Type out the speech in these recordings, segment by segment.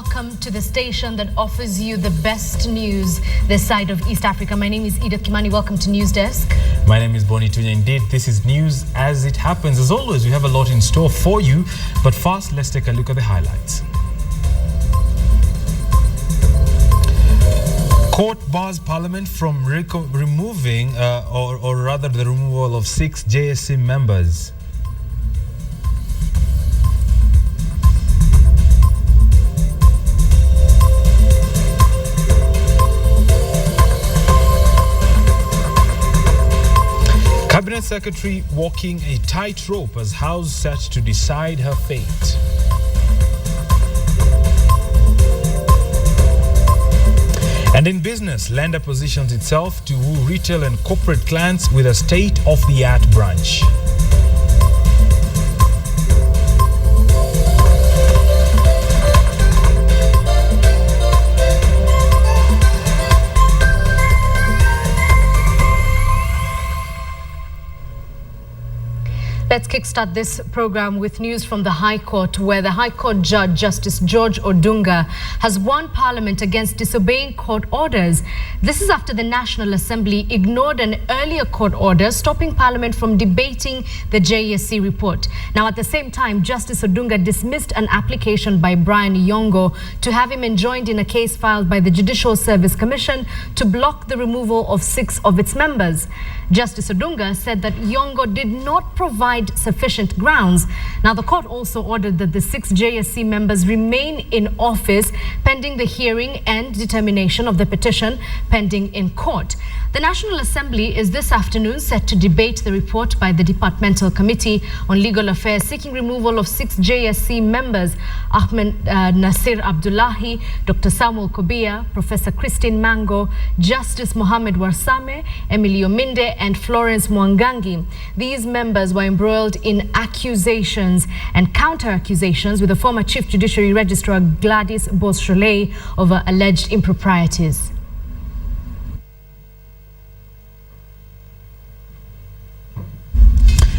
Welcome to the station that offers you the best news this side of East Africa. My name is Edith Kimani. Welcome to Newsdesk. My name is Bonnie Tunya. Indeed, this is news as it happens. As always, we have a lot in store for you. But first, let's take a look at the highlights. Court bars Parliament from removing, or rather the removal of 6 JSC members. Cabinet Secretary walking a tightrope as House set to decide her fate. And in business, lender positions itself to woo retail and corporate clients with a state-of-the-art branch. Let's kickstart this program with news from the High Court, where the High Court Judge, Justice George Odunga, has warned Parliament against disobeying court orders. This is after the National Assembly ignored an earlier court order stopping Parliament from debating the JSC report. Now, at the same time, Justice Odunga dismissed an application by Brian Yongo to have him enjoined in a case filed by the Judicial Service Commission to block the removal of 6 of its members. Justice Odunga said that Yongo did not provide sufficient grounds. Now, the court also ordered that the 6 JSC members remain in office pending the hearing and determination of the petition pending in court. The National Assembly is this afternoon set to debate the report by the Departmental Committee on Legal Affairs seeking removal of 6 JSC members: Ahmed Nasir Abdullahi, Dr. Samuel Kobia, Professor Christine Mango, Justice Mohammed Warsame, Emilio Minde, and Florence Mwangangi. These members were embroiled in accusations and counter-accusations with the former Chief Judiciary Registrar Gladys Beausoleil over alleged improprieties.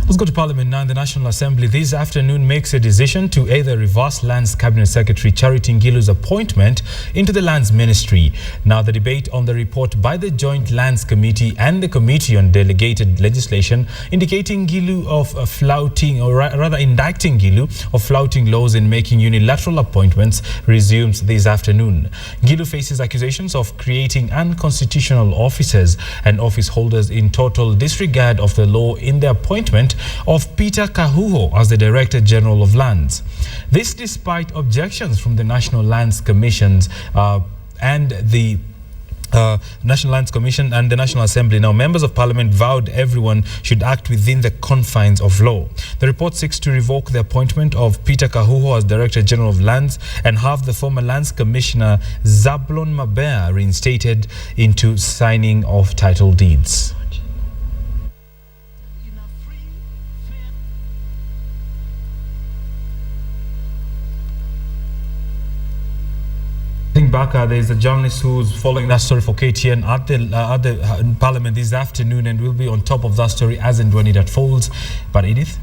Let's go to Parliament now. The National Assembly this afternoon makes a decision to either reverse Lands Cabinet Secretary Charity Ngilu's appointment into the Lands Ministry. Now, the debate on the report by the Joint Lands Committee and the Committee on Delegated Legislation indicating Ngilu of flouting, or rather indicting Ngilu of flouting laws in making unilateral appointments resumes this afternoon. Ngilu faces accusations of creating unconstitutional officers and office holders in total disregard of the law in the appointment of Peter Kahuho as the Director General of Lands. This despite objections from the National Lands Commissions and the National Lands Commission and the National Assembly. Now, members of Parliament vowed everyone should act within the confines of law. The report seeks to revoke the appointment of Peter Kahuho as Director General of Lands and have the former Lands Commissioner Zablon Mabea reinstated into signing of title deeds. Back, there's a journalist who's following that story for KTN at the Parliament this afternoon, and we'll be on top of that story as and when it unfolds. But Edith?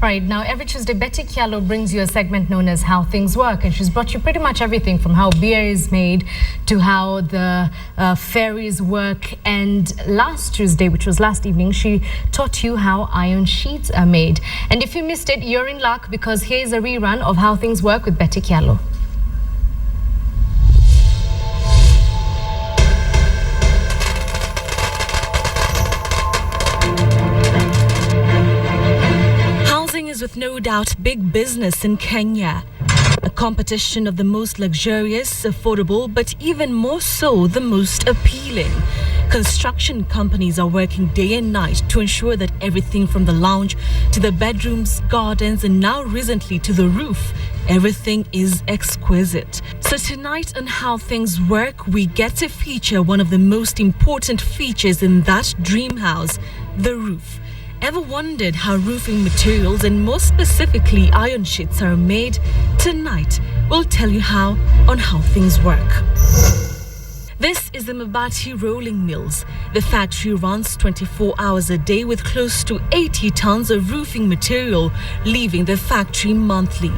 Right, now every Tuesday, Betty Kialo brings you a segment known as How Things Work, and she's brought you pretty much everything from how beer is made to how the ferries work. And last Tuesday, which was last evening, she taught you how iron sheets are made. And if you missed it, you're in luck, because here's a rerun of How Things Work with Betty Kialo. With no doubt big business in Kenya, a competition of the most luxurious, affordable, but even more so the most appealing. Construction companies are working day and night to ensure that everything from the lounge to the bedrooms, gardens, and now recently to the roof, everything is exquisite. So tonight on How Things Work, we get to feature one of the most important features in that dream house, the roof. Ever wondered how roofing materials and more specifically iron sheets are made? Tonight, we'll tell you how on How Things Work. This is the Mabati Rolling Mills. The factory runs 24 hours a day with close to 80 tons of roofing material leaving the factory monthly.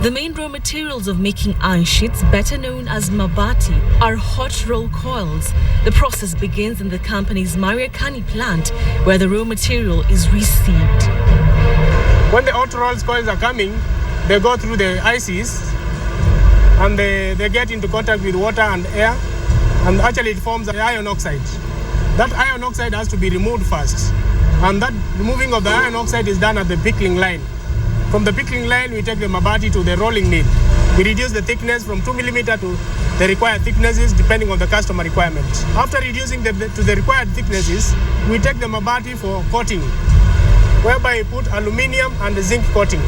The main raw materials of making iron sheets, better known as Mabati, are hot roll coils. The process begins in the company's Mariakani plant, where the raw material is received. When the hot roll coils are coming, they go through the ICs and they get into contact with water and air. And actually it forms iron oxide. That iron oxide has to be removed first. And that removing of the iron oxide is done at the pickling line. From the pickling line, we take the Mabati to the rolling mill. We reduce the thickness from 2 millimeter to the required thicknesses depending on the customer requirement. After reducing to the required thicknesses, we take the Mabati for coating, whereby we put aluminium and zinc coating.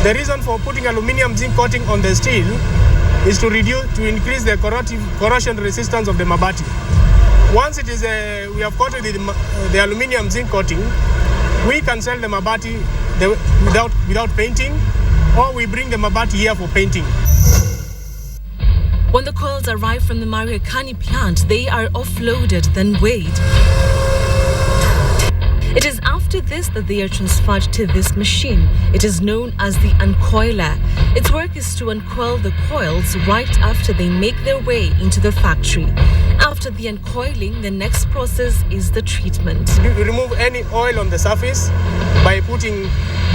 The reason for putting aluminium zinc coating on the steel is to increase the corrosion resistance of the Mabati. Once it is we have coated the aluminium zinc coating, we can sell the Mabati without painting, or we bring the Mabati here for painting. When the coils arrive from the Mariakani plant, they are offloaded, then weighed. It is after this that they are transferred to this machine. It is known as the uncoiler. Its work is to uncoil the coils right after they make their way into the factory. After the uncoiling, the next process is the treatment. We remove any oil on the surface by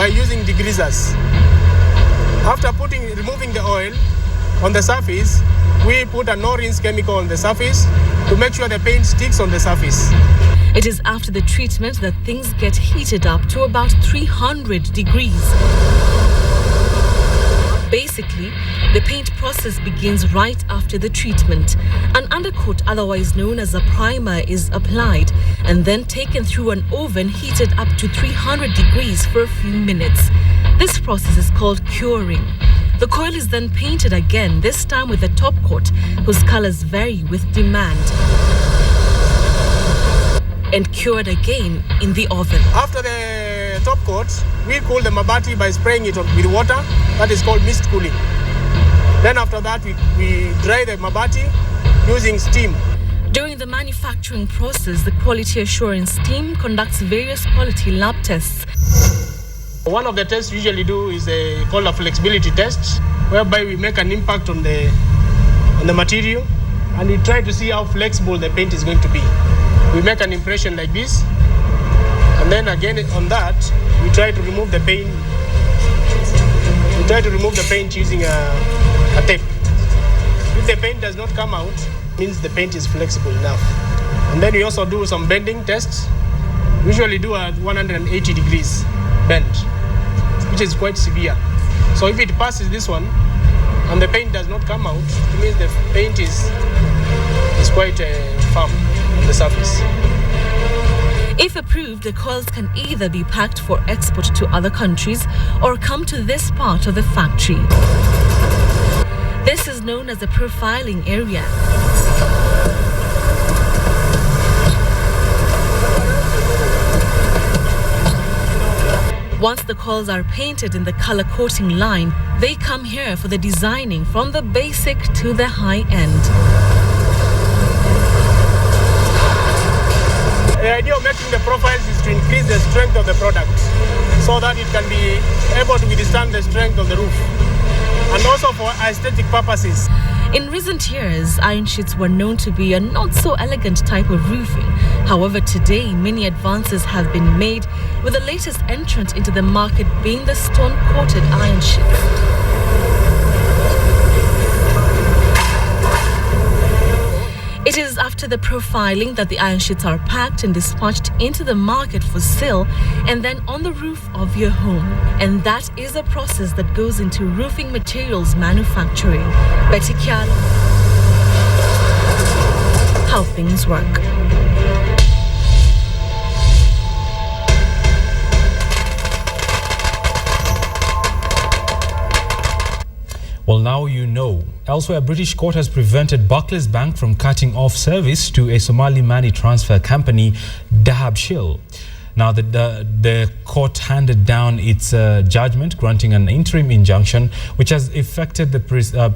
using degreasers. After removing the oil on the surface, we put a no-rinse chemical on the surface to make sure the paint sticks on the surface. It is after the treatment that things get heated up to about 300 degrees. Basically, the paint process begins right after the treatment. An undercoat, otherwise known as a primer, is applied and then taken through an oven heated up to 300 degrees for a few minutes. This process is called curing. The coil is then painted again, this time with a top coat whose colors vary with demand, and cured again in the oven. After the top coat, we cool the Mabati by spraying it with water. That is called mist cooling. Then after that, we dry the Mabati using steam. During the manufacturing process, the quality assurance team conducts various quality lab tests. One of the tests we usually do is called a flexibility test, whereby we make an impact on the material and we try to see how flexible the paint is going to be. We make an impression like this, and then again on that, we try to remove the paint. We try to remove the paint using a tape. If the paint does not come out, it means the paint is flexible enough. And then we also do some bending tests. We usually do a 180 degrees bend, which is quite severe. So if it passes this one and the paint does not come out, it means the paint is quite firm on the surface. If approved, the coils can either be packed for export to other countries or come to this part of the factory. This is known as a profiling area. Once the coils are painted in the color coating line, they come here for the designing from the basic to the high end. The idea of making the profiles is to increase the strength of the product so that it can be able to withstand the strength of the roof, and also for aesthetic purposes. In recent years, iron sheets were known to be a not so elegant type of roofing. However, today many advances have been made, with the latest entrant into the market being the stone-coated iron sheet. It is after the profiling that the iron sheets are packed and dispatched into the market for sale and then on the roof of your home. And that is a process that goes into roofing materials manufacturing. Betty Kial, how things work. Well, now you know. Elsewhere, a British court has prevented Barclays Bank from cutting off service to a Somali money transfer company, Judicial. Now, the court handed down its judgment granting an interim injunction, which has affected the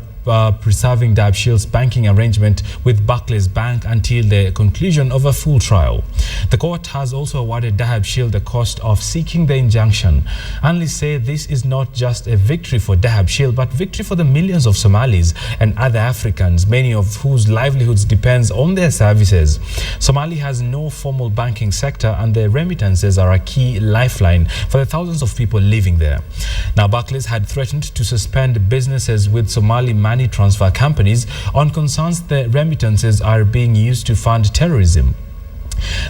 preserving Dahabshil's banking arrangement with Barclays Bank until the conclusion of a full trial. The court has also awarded Dahabshil the cost of seeking the injunction. Analysts say this is not just a victory for Dahabshil, but victory for the millions of Somalis and other Africans, many of whose livelihoods depends on their services. Somalia has no formal banking sector, and the remittances are a key lifeline for the thousands of people living there. Now, Barclays had threatened to suspend businesses with Somali money transfer companies on concerns the remittances are being used to fund terrorism.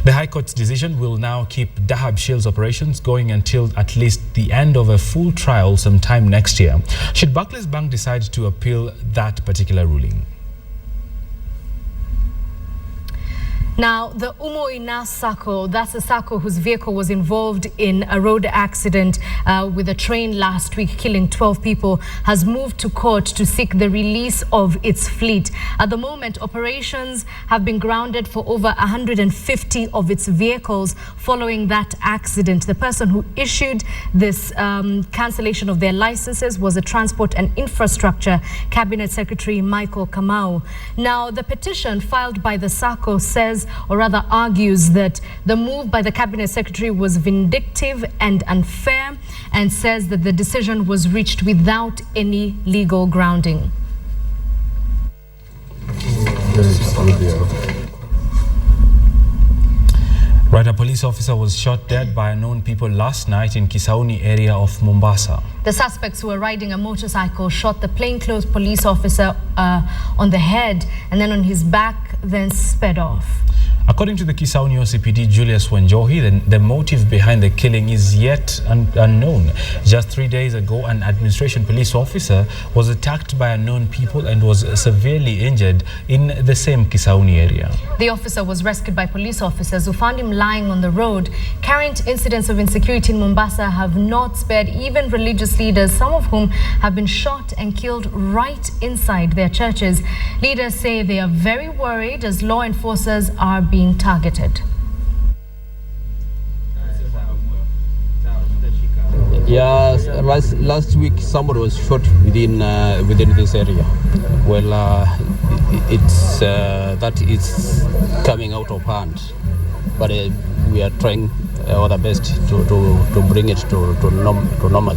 The High Court's decision will now keep Dahabshil's operations going until at least the end of a full trial sometime next year, should Barclays Bank decide to appeal that particular ruling. Now, the Umo-Ina Sacco, that's a Sacco whose vehicle was involved in a road accident with a train last week, killing 12 people, has moved to court to seek the release of its fleet. At the moment, operations have been grounded for over 150 of its vehicles following that accident. The person who issued this cancellation of their licenses was a Transport and Infrastructure Cabinet Secretary Michael Kamau. Now, the petition filed by the Sacco says, or rather argues, that the move by the Cabinet Secretary was vindictive and unfair, and says that the decision was reached without any legal grounding. Right, a police officer was shot dead by unknown people last night in Kisauni area of Mombasa. The suspects who were riding a motorcycle shot the plainclothes police officer on the head and then on his back, then sped off. According to the Kisauni OCPD Julius Wanjohi, the motive behind the killing is yet unknown. Just 3 days ago, an administration police officer was attacked by unknown people and was severely injured in the same Kisauni area. The officer was rescued by police officers who found him lying on the road. Current incidents of insecurity in Mombasa have not spared even religious leaders, some of whom have been shot and killed right inside their churches. Leaders say they are very worried as law enforcers are being targeted. Yes, last week somebody was shot within this area. Well, it's that is coming out of hand, but we are trying our best to bring it to normal.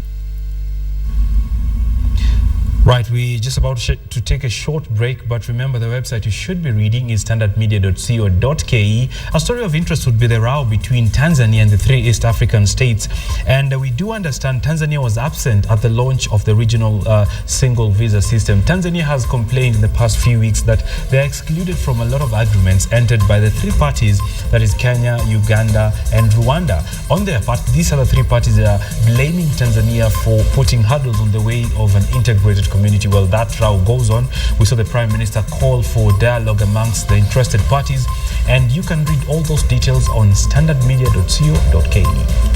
Right, we just about to take a short break, but remember the website you should be reading is standardmedia.co.ke. A story of interest would be the row between Tanzania and the 3 East African states. And we do understand Tanzania was absent at the launch of the regional single visa system. Tanzania has complained in the past few weeks that they are excluded from a lot of agreements entered by the 3 parties, that is Kenya, Uganda and Rwanda. On their part, these other 3 parties are blaming Tanzania for putting hurdles on the way of an integrated community. Well, that row goes on. We saw the Prime Minister call for dialogue amongst the interested parties, and you can read all those details on standardmedia.co.ke.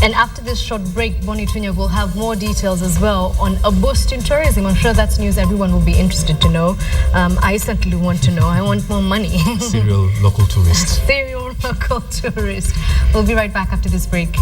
And after this short break, Bonnie Tunya will have more details as well on a boost in tourism. I'm sure that's news everyone will be interested to know. I certainly want to know. I want more money. Serial local tourist. Serial local tourist. We'll be right back after this break.